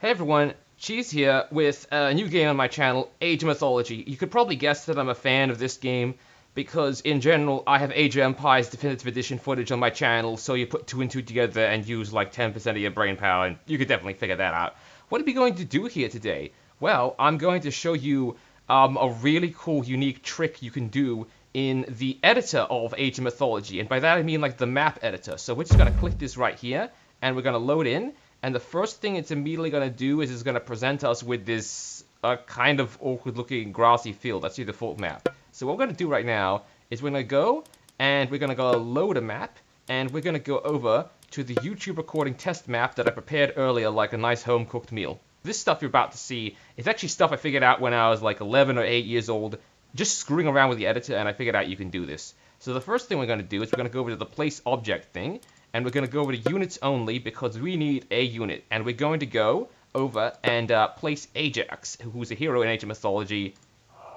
Hey everyone, Cheese here with a new game on my channel, Age of Mythology. You could probably guess that I'm a fan of this game because in general I have Age of Empires Definitive Edition footage on my channel, so you put two and two together and use like 10% of your brain power and you could definitely figure that out. What are we going to do here today? Well, I'm going to show you a really cool, unique trick you can do in the editor of Age of Mythology, and by that I mean like the map editor. So we're just going to click this right here and we're going to load in. And the first thing it's immediately going to do is it's going to present us with this kind of awkward-looking grassy field. That's your default map. So what we're going to do right now is we're going to go and we're going to go load a map, and we're going to go over to the YouTube recording test map that I prepared earlier, like a nice home-cooked meal. This stuff you're about to see is actually stuff I figured out when I was like 11 or 8 years old, just screwing around with the editor, and I figured out you can do this. So the first thing we're going to do is we're going to go over to the place object thing. And we're going to go over to units only because we need a unit. And we're going to go over and place Ajax, who's a hero in Age of Mythology,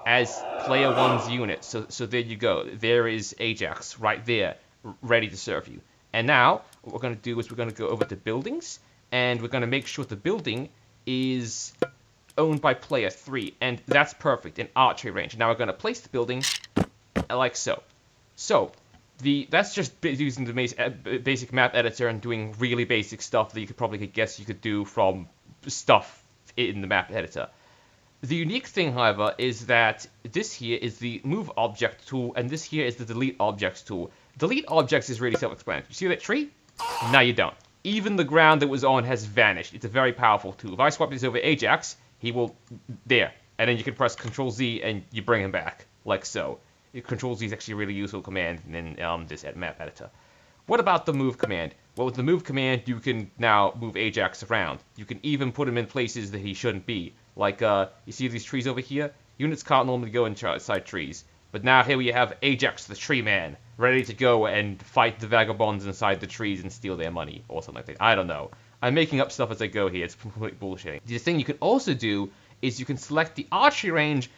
as player one's unit. So there you go. There is Ajax right there, ready to serve you. And now what we're going to do is we're going to go over to buildings. And we're going to make sure the building is owned by player 3. And that's perfect in archery range. Now we're going to place the building like so. That's just using the basic map editor and doing really basic stuff that you could probably guess you could do from stuff in the map editor. The unique thing, however, is that this here is the move object tool, and this here is the delete objects tool. Delete objects is really self-explanatory. You see that tree? No, you don't. Even the ground that was on has vanished. It's a very powerful tool. If I swap this over Ajax, he will... there. And then you can press Ctrl-Z and you bring him back, like so. Control-Z is actually a really useful command in this map editor. What about the move command? Well, with the move command, you can now move Ajax around. You can even put him in places that he shouldn't be. Like, you see these trees over here? Units can't normally go inside trees. But now here we have Ajax the Tree Man, ready to go and fight the vagabonds inside the trees and steal their money, or something like that. I don't know. I'm making up stuff as I go here. It's complete bullshitting. The thing you can also do is you can select the archery range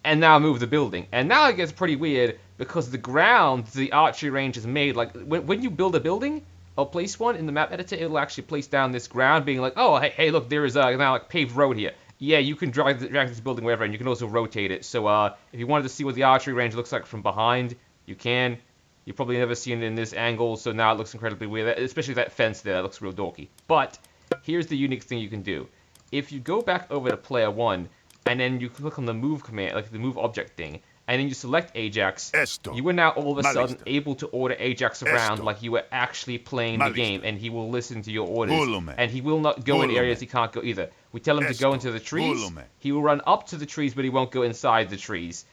and now move the building. And now it gets pretty weird because the ground the archery range is made, like when you build a building or place one in the map editor, it'll actually place down this ground being like, oh, hey look, there is now like paved road here. Yeah, you can drag this building wherever, and you can also rotate it. So if you wanted to see what the archery range looks like from behind, you can. You've probably never seen it in this angle, so now it looks incredibly weird, especially that fence there, that looks real dorky. But here's the unique thing you can do. If you go back over to player 1, and then you click on the move command, like the move object thing, and then you select Ajax, you are now all of a sudden able to order Ajax around like you were actually playing the game, and he will listen to your orders, and he will not go in areas he can't go either. We tell him to go into the trees, he will run up to the trees, but he won't go inside the trees.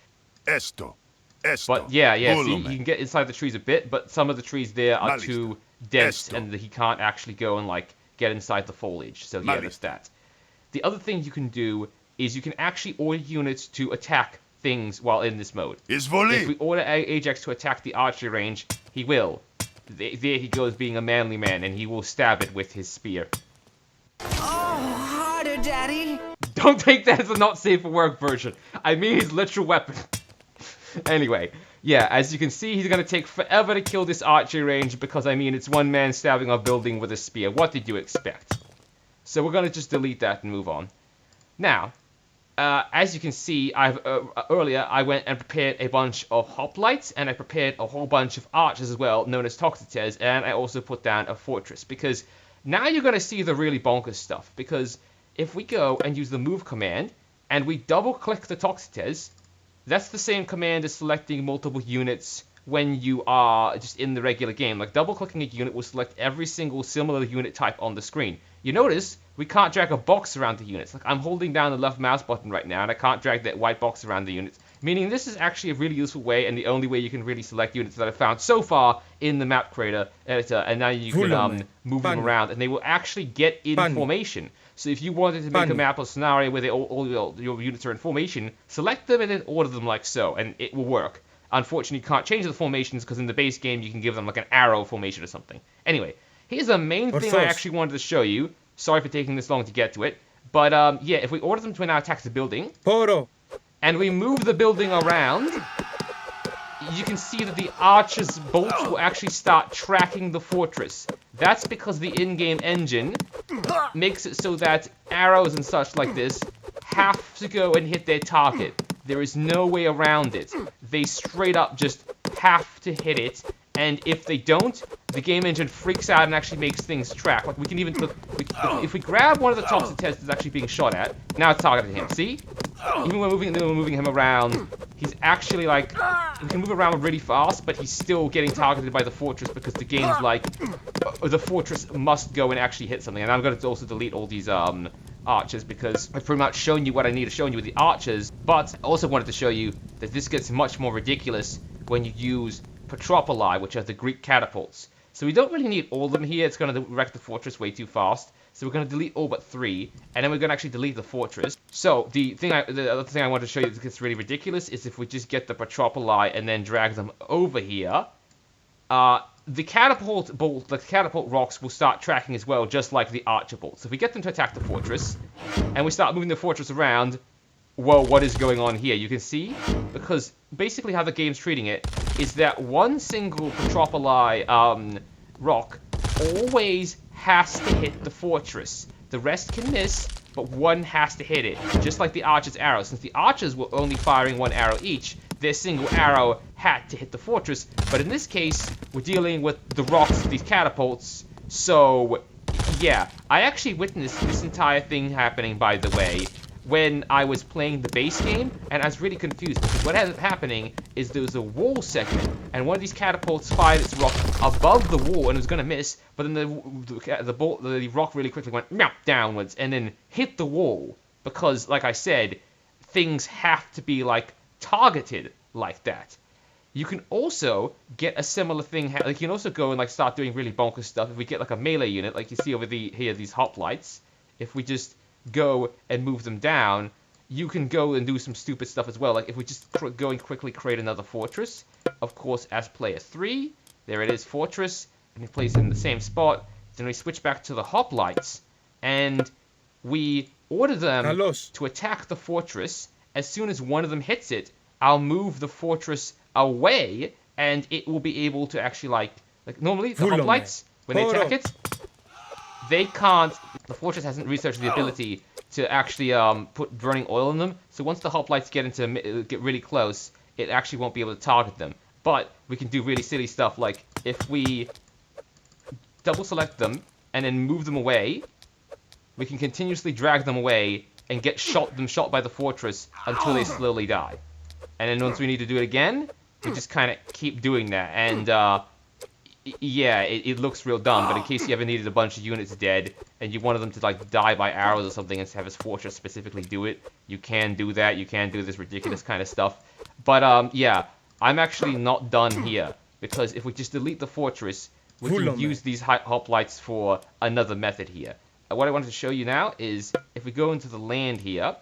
But yeah, see, he can get inside the trees a bit, but some of the trees there are too dense, and he can't actually go and like get inside the foliage, so yeah, that's that. The other thing you can do is you can actually order units to attack things while in this mode. If we order Ajax to attack the archery range, he will. There he goes being a manly man, and he will stab it with his spear. Oh, harder, Daddy! Don't take that as a not safe for work version. I mean his literal weapon. Anyway, yeah, as you can see, he's going to take forever to kill this archery range because, I mean, it's one man stabbing a building with a spear. What did you expect? So we're going to just delete that and move on. Now, as you can see, earlier I went and prepared a bunch of hoplites, and I prepared a whole bunch of archers as well, known as toxotes, and I also put down a fortress, because now you're going to see the really bonkers stuff, because if we go and use the move command, and we double-click the toxotes, that's the same command as selecting multiple units when you are just in the regular game. Like, double-clicking a unit will select every single similar unit type on the screen. You notice we can't drag a box around the units. Like, I'm holding down the left mouse button right now, and I can't drag that white box around the units. Meaning this is actually a really useful way, and the only way you can really select units that I've found so far in the map creator editor, and now you can move them around, and they will actually get in formation. So if you wanted to make a map or scenario where all your units are in formation, select them and then order them like so, and it will work. Unfortunately, you can't change the formations because in the base game you can give them like an arrow formation or something. Anyway, here's the main thing I actually wanted to show you. Sorry for taking this long to get to it. But yeah, if we order them to now attack the building, and we move the building around, you can see that the archer's bolts will actually start tracking the fortress. That's because the in-game engine makes it so that arrows and such like this have to go and hit their target. There is no way around it. They straight up just have to hit it, and if they don't, the game engine freaks out and actually makes things track. Like, we can even look, if we grab one of the toxic tests that's actually being shot at, now it's targeting him. See? Even when we're moving him around, he's actually like, we can move around really fast, but he's still getting targeted by the fortress because the game's like, the fortress must go and actually hit something. And I'm going to also delete all these archers because I've pretty much shown you what I need to show you with the archers, but I also wanted to show you that this gets much more ridiculous when you use Petropoli, which are the Greek catapults. So we don't really need all of them here. It's going to wreck the fortress way too fast. So we're going to delete all but 3, and then we're going to actually delete the fortress. So the other thing I want to show you that gets really ridiculous is if we just get the Petropoli and then drag them over here, the catapult rocks will start tracking as well, just like the archer bolts. So if we get them to attack the fortress, and we start moving the fortress around, whoa, what is going on here? You can see, because basically how the game's treating it is that one single Petropoli rock always has to hit the fortress. The rest can miss, but one has to hit it, just like the archer's arrow. Since the archers were only firing 1 arrow each, their single arrow had to hit the fortress. But in this case, we're dealing with the rocks of these catapults, so yeah. I actually witnessed this entire thing happening, by the way, when I was playing the base game, and I was really confused because what ended up happening is there was a wall segment, and one of these catapults fired its rock above the wall and it was going to miss, but then the rock really quickly went downwards and then hit the wall because, like I said, things have to be like targeted like that. You can also get a similar thing, like you can also go and like start doing really bonkers stuff. If we get like a melee unit, like you see over here, these hoplites, if we just go and move them down, you can go and do some stupid stuff as well. Like if we just go and quickly create another fortress, of course, as player 3, there it is, fortress, and we place it in the same spot. Then we switch back to the hoplites, and we order them to attack the fortress. As soon as one of them hits it, I'll move the fortress away, and it will be able to actually like normally the hoplites, when they attack it, they can't, the fortress hasn't researched the ability to actually put burning oil in them, so once the hoplites get really close, it actually won't be able to target them. But we can do really silly stuff, like if we double select them and then move them away, we can continuously drag them away and get them shot by the fortress until they slowly die. And then once we need to do it again, we just kind of keep doing that, and yeah, it looks real dumb, but in case you ever needed a bunch of units dead, and you wanted them to like die by arrows or something and have his fortress specifically do it, you can do that. You can do this ridiculous kind of stuff. But yeah, I'm actually not done here, because if we just delete the fortress, we can use these hoplites for another method here. What I wanted to show you now is, if we go into the land here,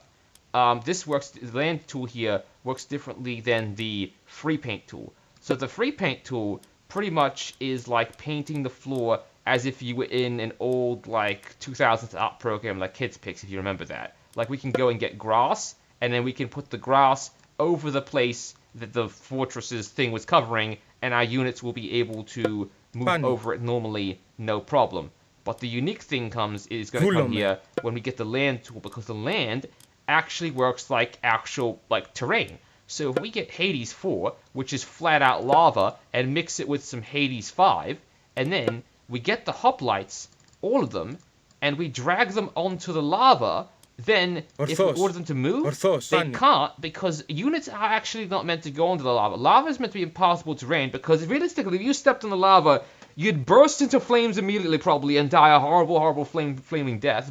the land tool here works differently than the free paint tool. So the free paint tool pretty much is like painting the floor as if you were in an old like 2000s art program like Kids Picks, if you remember that. Like we can go and get grass, and then we can put the grass over the place that the fortress's thing was covering, and our units will be able to move over it normally, no problem. But the unique thing is going to come here when we get the land tool, because the land actually works like actual like terrain. So if we get Hades 4, which is flat out lava, and mix it with some Hades 5, and then we get the hoplites, all of them, and we drag them onto the lava, then if we order them to move, they can't, because units are actually not meant to go into the lava. Lava is meant to be impossible terrain, because realistically, if you stepped on the lava, you'd burst into flames immediately probably and die a horrible, horrible flaming death.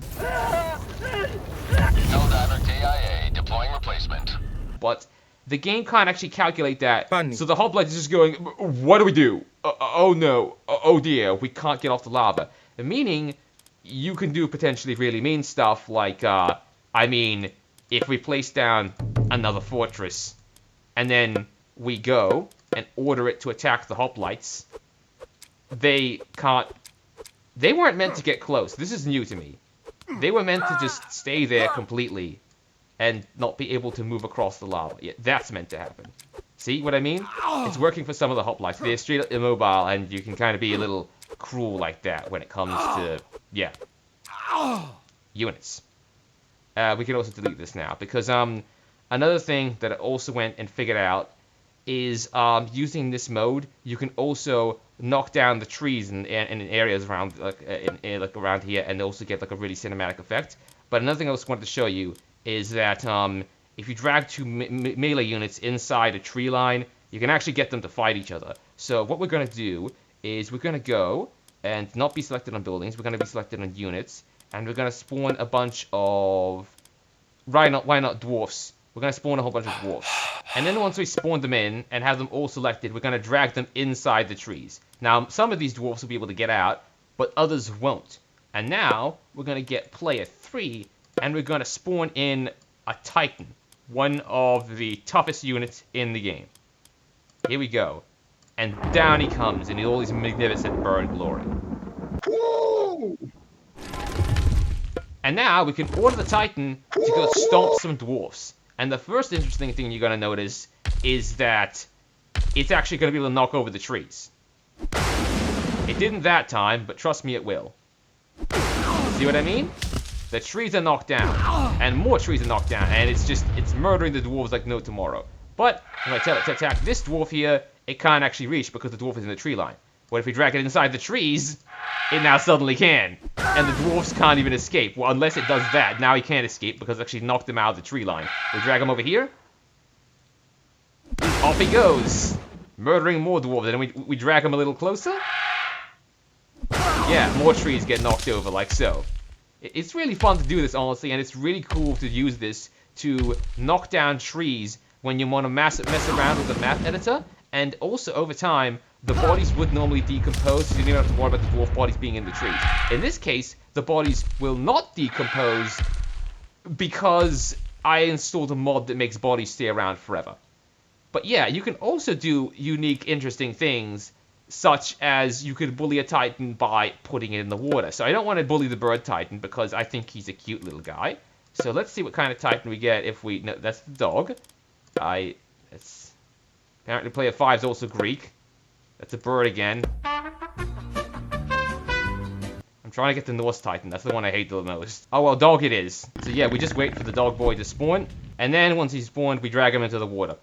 Helldiver KIA, deploying replacement. But the game can't actually calculate that, so the hoplite is just going, what do we do? Oh no, oh dear, we can't get off the lava. Meaning, you can do potentially really mean stuff like, I mean, if we place down another fortress, and then we go and order it to attack the hoplites, they weren't meant to get close. This is new to me. They were meant to just stay there completely and not be able to move across the lava. Yeah, that's meant to happen. See what I mean? It's working for some of the hoplites. They're straight up immobile, and you can kind of be a little cruel like that when it comes to, yeah. units. We can also delete this now, because another thing that I also went and figured out is using this mode, you can also knock down the trees in areas around like around here, and also get like a really cinematic effect. But another thing I also wanted to show you is that if you drag two melee units inside a tree line, you can actually get them to fight each other. So what we're going to do is we're going to go and not be selected on buildings, we're going to be selected on units, and we're going to spawn a bunch of why not dwarfs. We're going to spawn a whole bunch of dwarfs. And then once we spawn them in and have them all selected, we're going to drag them inside the trees. Now, some of these dwarfs will be able to get out, but others won't. And now, we're going to get player 3, and we're going to spawn in a Titan, one of the toughest units in the game. Here we go. And down he comes in all his magnificent burn glory. And now, we can order the Titan to go stomp some dwarfs. And the first interesting thing you're going to notice is that it's actually going to be able to knock over the trees. It didn't that time, but trust me, it will. See what I mean? The trees are knocked down, and more trees are knocked down, and it's murdering the dwarves like no tomorrow. But if I tell it to attack this dwarf here, it can't actually reach because the dwarf is in the tree line. But if we drag it inside the trees, it now suddenly can. And the dwarfs can't even escape. Well, unless it does that, now he can't escape because it actually knocked him out of the tree line. We drag him over here. Off he goes. Murdering more dwarves. And we drag him a little closer. Yeah, more trees get knocked over, like so. It's really fun to do this, honestly, and it's really cool to use this to knock down trees when you want to mess around with the map editor. And also, over time, the bodies would normally decompose, so you don't have to worry about the dwarf bodies being in the trees. In this case, the bodies will not decompose because I installed a mod that makes bodies stay around forever. But yeah, you can also do unique, interesting things, such as you could bully a Titan by putting it in the water. So I don't want to bully the bird Titan because I think he's a cute little guy. So let's see what kind of Titan we get if we... No, that's the dog. It's... Apparently player 5 is also Greek. That's a bird again. I'm trying to get the Norse Titan. That's the one I hate the most. Oh, well, dog it is. So yeah, we just wait for the dog boy to spawn. And then once he's spawned, we drag him into the water.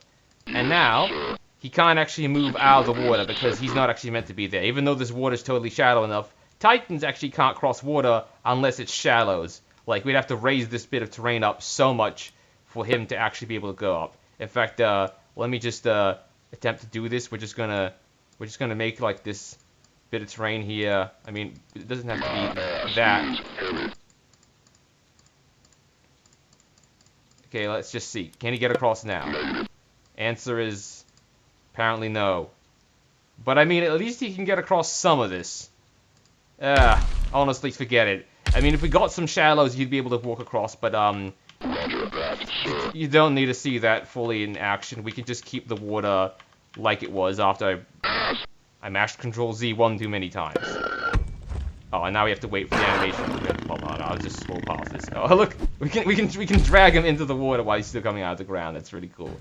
And now, he can't actually move out of the water because he's not actually meant to be there. Even though this water is totally shallow enough, Titans actually can't cross water unless it's shallows. Like, we'd have to raise this bit of terrain up so much for him to actually be able to go up. In fact, let me just attempt to do this. We're just gonna make like this bit of terrain here. I mean, it doesn't have to be that. Okay, let's just see. Can he get across now? Answer is apparently no. But I mean, at least he can get across some of this. Honestly, forget it. I mean, if we got some shallows, you'd be able to walk across, but you don't need to see that fully in action. We can just keep the water like it was after I mashed Control-Z one too many times. Oh, and now we have to wait for the animation to pop on. I'll just scroll past this. Oh, look, we can drag him into the water while he's still coming out of the ground. That's really cool.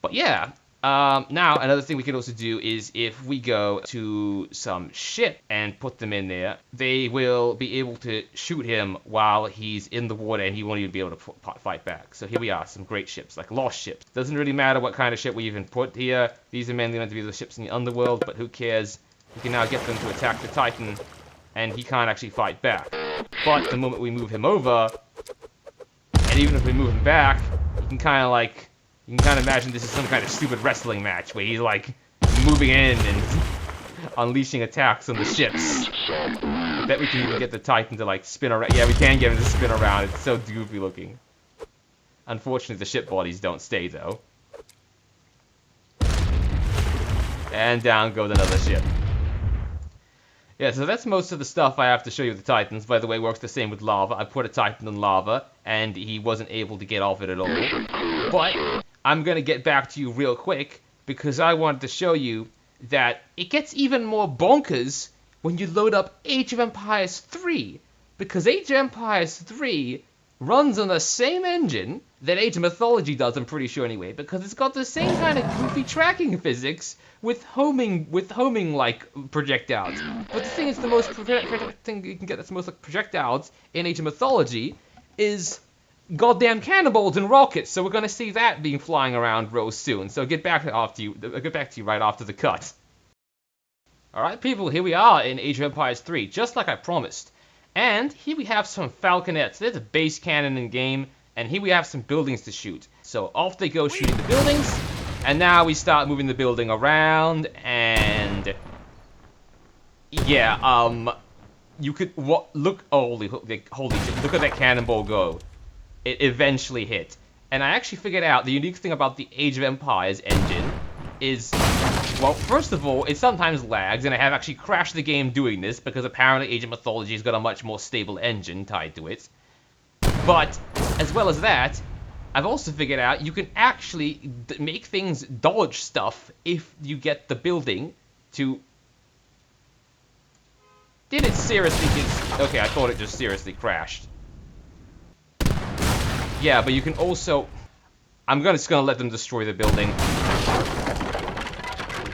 But yeah, now another thing we can also do is if we go to some ship and put them in there, they will be able to shoot him while he's in the water and he won't even be able to fight back. So here we are, some great ships, like lost ships. Doesn't really matter what kind of ship we even put here. These are mainly meant to be the ships in the underworld, but who cares? We can now get them to attack the Titan, and he can't actually fight back. But the moment we move him over, and even if we move him back, you can kind of imagine this is some kind of stupid wrestling match where he's like moving in and unleashing attacks on the ships. I bet we can even get the Titan to like spin around. Yeah, we can get him to spin around. It's so goofy looking. Unfortunately, the ship bodies don't stay though. And down goes another ship. Yeah, so that's most of the stuff I have to show you with the Titans. By the way, it works the same with lava. I put a Titan in lava, and he wasn't able to get off it at all. But I'm going to get back to you real quick, because I wanted to show you that it gets even more bonkers when you load up Age of Empires 3. Because Age of Empires 3 runs on the same engine that Age of Mythology does, I'm pretty sure anyway, because it's got the same kind of goofy tracking physics with homing like projectiles. But the thing is, the most thing you can get that's most like projectiles in Age of Mythology is goddamn cannonballs and rockets. So we're gonna see that being flying around real soon. So I'll get back to you right after the cut. Alright people, here we are in Age of Empires 3, just like I promised. And here we have some falconets. There's a base cannon in game, and here we have some buildings to shoot. So off they go shooting the buildings, and now we start moving the building around, and yeah, you could look, holy shit, look at that cannonball go. It eventually hit. And I actually figured out the unique thing about the Age of Empires engine is, well, first of all, it sometimes lags, and I have actually crashed the game doing this, because apparently Age of Mythology has got a much more stable engine tied to it. But, as well as that, I've also figured out you can actually make things dodge stuff if you get the building to... Did it seriously just... Okay, I thought it just seriously crashed. Yeah, but you can also... I'm just gonna let them destroy the building.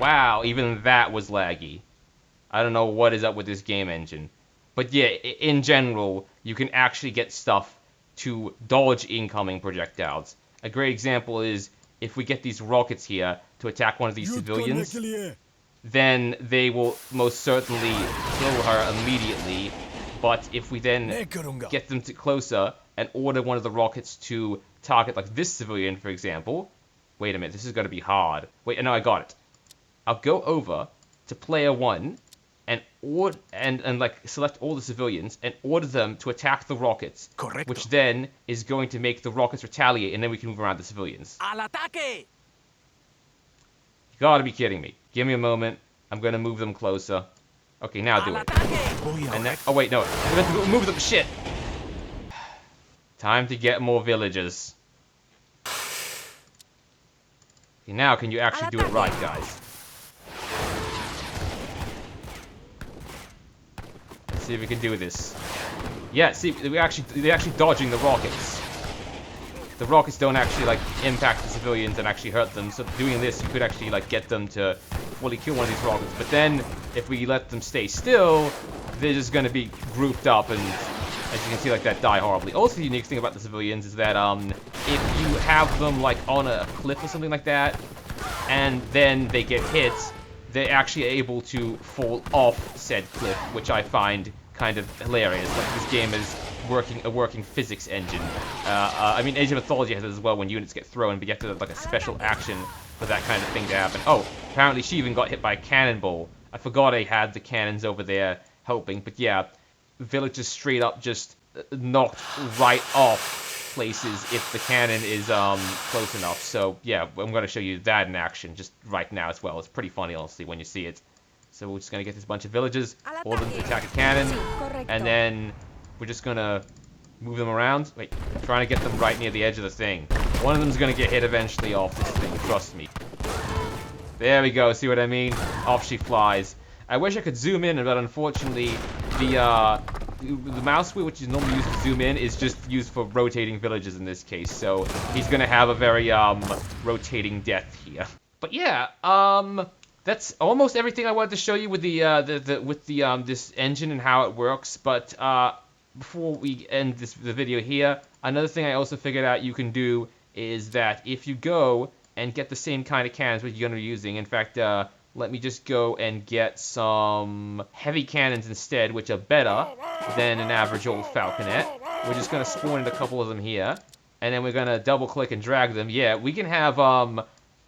Wow, even that was laggy. I don't know what is up with this game engine. But yeah, in general, you can actually get stuff to dodge incoming projectiles. A great example is, if we get these rockets here to attack one of these civilians, then they will most certainly kill her immediately. But if we then get them closer and order one of the rockets to target like this civilian, for example... Wait a minute, this is going to be hard. Wait, no, I got it. I'll go over to player 1 and like select all the civilians and order them to attack the rockets, Correcto. which then is going to make the rockets retaliate, and then we can move around the civilians. Al ataque! You gotta be kidding me. Give me a moment. I'm gonna move them closer. Okay, now do it. And then, oh wait, no, we have to move them. Shit. Time to get more villagers. Okay, now can you actually do it right, guys? Let's see if we can do this. Yeah, see, they're actually dodging the rockets. The rockets don't actually like impact the civilians and actually hurt them. So doing this, you could actually like get them to fully kill one of these rockets. But then, if we let them stay still, they're just going to be grouped up and, as you can see, like that, die horribly. Also, the unique thing about the civilians is that if you have them like on a cliff or something like that, and then they get hit, they're actually able to fall off said cliff, which I find kind of hilarious. Like, this game is a working physics engine. I mean, Age of Mythology has it as well when units get thrown, but you have to have like a special action for that kind of thing to happen. Oh, apparently she even got hit by a cannonball. I forgot I had the cannons over there helping, but yeah, villagers straight up just knocked right off places if the cannon is close enough. So yeah, I'm going to show you that in action just right now as well. It's pretty funny, honestly, when you see it. So we're just going to get this bunch of villagers, order them to attack a cannon, and then we're just going to move them around. Wait, I'm trying to get them right near the edge of the thing. One of them's going to get hit eventually off this thing, trust me. There we go, see what I mean? Off she flies. I wish I could zoom in, but unfortunately, the mouse wheel, which is normally used to zoom in, is just used for rotating villages in this case. So he's gonna have a very rotating death here. But yeah, that's almost everything I wanted to show you with this engine and how it works. But before we end the video here, another thing I also figured out you can do is that if you go and get the same kind of cannons which you're gonna be using, in fact, let me just go and get some heavy cannons instead, which are better than an average old falconet. We're just going to spawn in a couple of them here, and then we're going to double-click and drag them. Yeah, we can have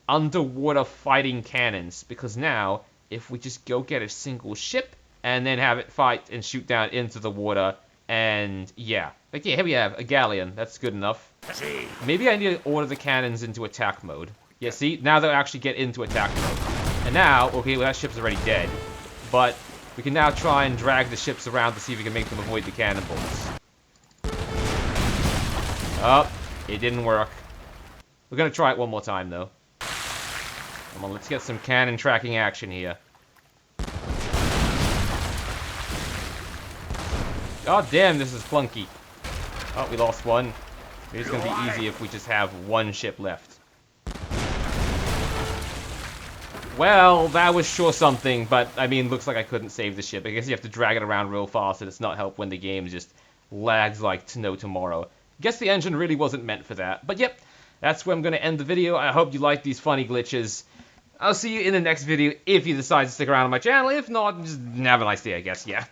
underwater fighting cannons, because now, if we just go get a single ship, and then have it fight and shoot down into the water, and yeah. Like, yeah, here we have a galleon. That's good enough. Maybe I need to order the cannons into attack mode. Yeah, see? Now they'll actually get into attack mode. And now, okay, well, that ship's already dead. But we can now try and drag the ships around to see if we can make them avoid the cannonballs. Oh, it didn't work. We're gonna try it one more time, though. Come on, let's get some cannon tracking action here. God damn, this is clunky. Oh, we lost one. It's gonna be easy if we just have one ship left. Well, that was sure something, but, I mean, looks like I couldn't save the ship. I guess you have to drag it around real fast, and it's not help when the game just lags like to no tomorrow. Guess the engine really wasn't meant for that. But yep, that's where I'm gonna end the video. I hope you like these funny glitches. I'll see you in the next video if you decide to stick around on my channel. If not, just have a nice day, I guess, yeah.